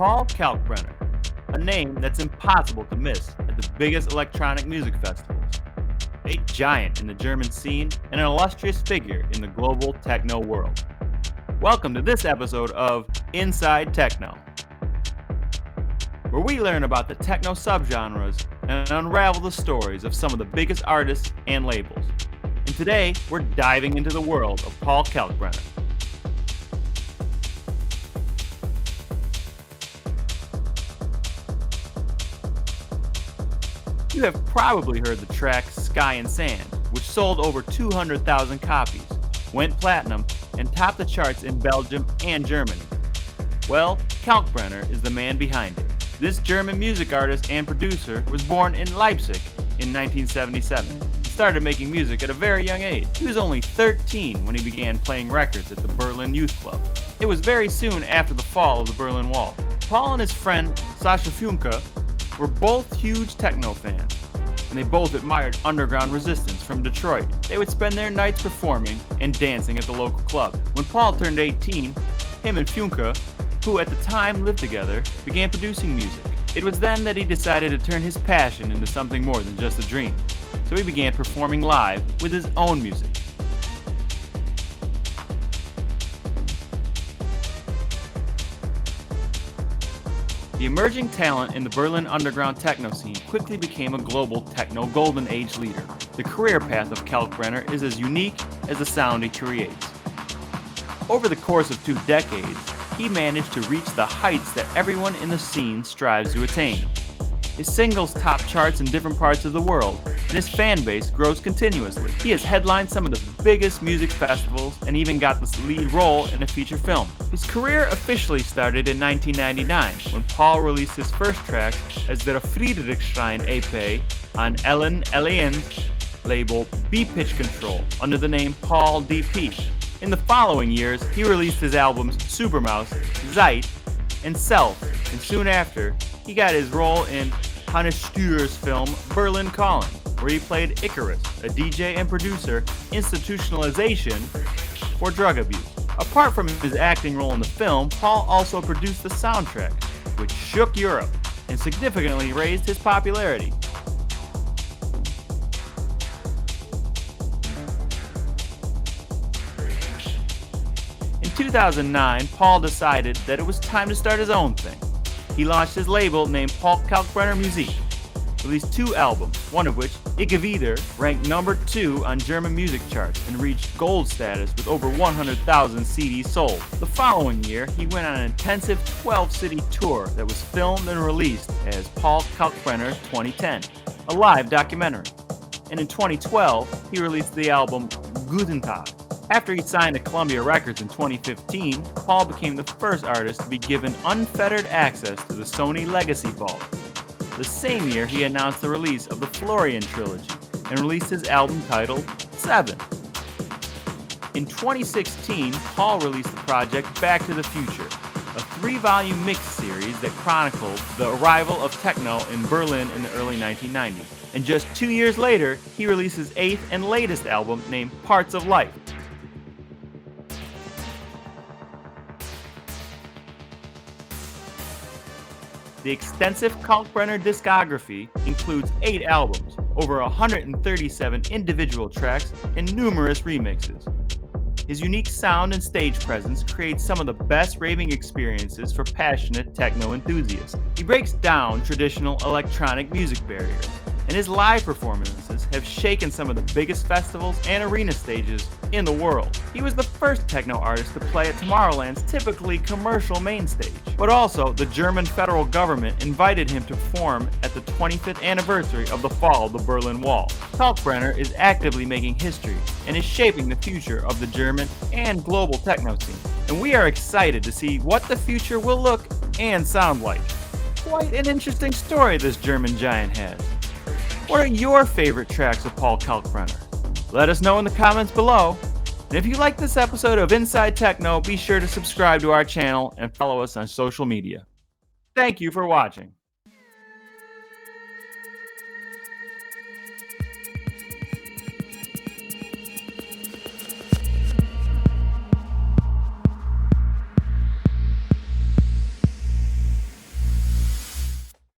Paul Kalkbrenner, a name that's impossible to miss at the biggest electronic music festivals. A giant in the German scene and an illustrious figure in the global techno world. Welcome to this episode of Inside Techno, where we learn about the techno subgenres and unravel the stories of some of the biggest artists and labels. And today, we're diving into the world of Paul Kalkbrenner. You have probably heard the track Sky and Sand, which sold over 200,000 copies, went platinum, and topped the charts in Belgium and Germany. Well, Kalkbrenner is the man behind it. This German music artist and producer was born in Leipzig in 1977. He started making music at a very young age. He was only 13 when he began playing records at the Berlin Youth Club. It was very soon after the fall of the Berlin Wall. Paul and his friend Sascha Funke were both huge techno fans, and they both admired underground resistance from Detroit. They would spend their nights performing and dancing at the local club. When Paul turned 18, him and Funke, who at the time lived together, began producing music. It was then that he decided to turn his passion into something more than just a dream. So he began performing live with his own music. The emerging talent in the Berlin underground techno scene quickly became a global techno golden age leader. The career path of Kalkbrenner is as unique as the sound he creates. Over the course of 2 decades, he managed to reach the heights that everyone in the scene strives to attain. His singles top charts in different parts of the world, and his fan base grows continuously. He has headlined some of the biggest music festivals and even got the lead role in a feature film. His career officially started in 1999 when Paul released his first track as the Friedrichshain EP on Ellen Alien's label B-Pitch Control under the name Paul DP. In the following years, he released his albums Supermouse, Zeit, and Self, and soon after, he got his role in Hannes Stür's film Berlin Calling, where he played Icarus, a DJ and producer institutionalization for drug abuse. Apart from his acting role in the film, Paul also produced the soundtrack, which shook Europe and significantly raised his popularity. In 2009, Paul decided that it was time to start his own thing. He launched his label named Paul Kalkbrenner Musik, released 2 albums, one of which, Ich Wieder, ranked number 2 on German music charts and reached gold status with over 100,000 CDs sold. The following year, he went on an intensive 12-city tour that was filmed and released as Paul Kalkbrenner 2010, a live documentary. And in 2012, he released the album Guten Tag. After he signed to Columbia Records in 2015, Paul became the first artist to be given unfettered access to the Sony Legacy Vault. The same year, he announced the release of the Florian Trilogy and released his album titled 7. In 2016, Paul released the project Back to the Future, a 3-volume mix series that chronicled the arrival of techno in Berlin in the early 1990s. And just 2 years later, he released his 8th and latest album named Parts of Life. The extensive Kalkbrenner discography includes 8 albums, over 137 individual tracks, and numerous remixes. His unique sound and stage presence creates some of the best raving experiences for passionate techno enthusiasts. He breaks down traditional electronic music barriers, and his live performances have shaken some of the biggest festivals and arena stages in the world. He was the first techno artist to play at Tomorrowland's typically commercial main stage, but also the German federal government invited him to perform at the 25th anniversary of the fall of the Berlin Wall. Kalkbrenner is actively making history and is shaping the future of the German and global techno scene, and we are excited to see what the future will look and sound like. Quite an interesting story this German giant has. What are your favorite tracks of Paul Kalkbrenner? Let us know in the comments below. And if you like this episode of Inside Techno, be sure to subscribe to our channel and follow us on social media. Thank you for watching.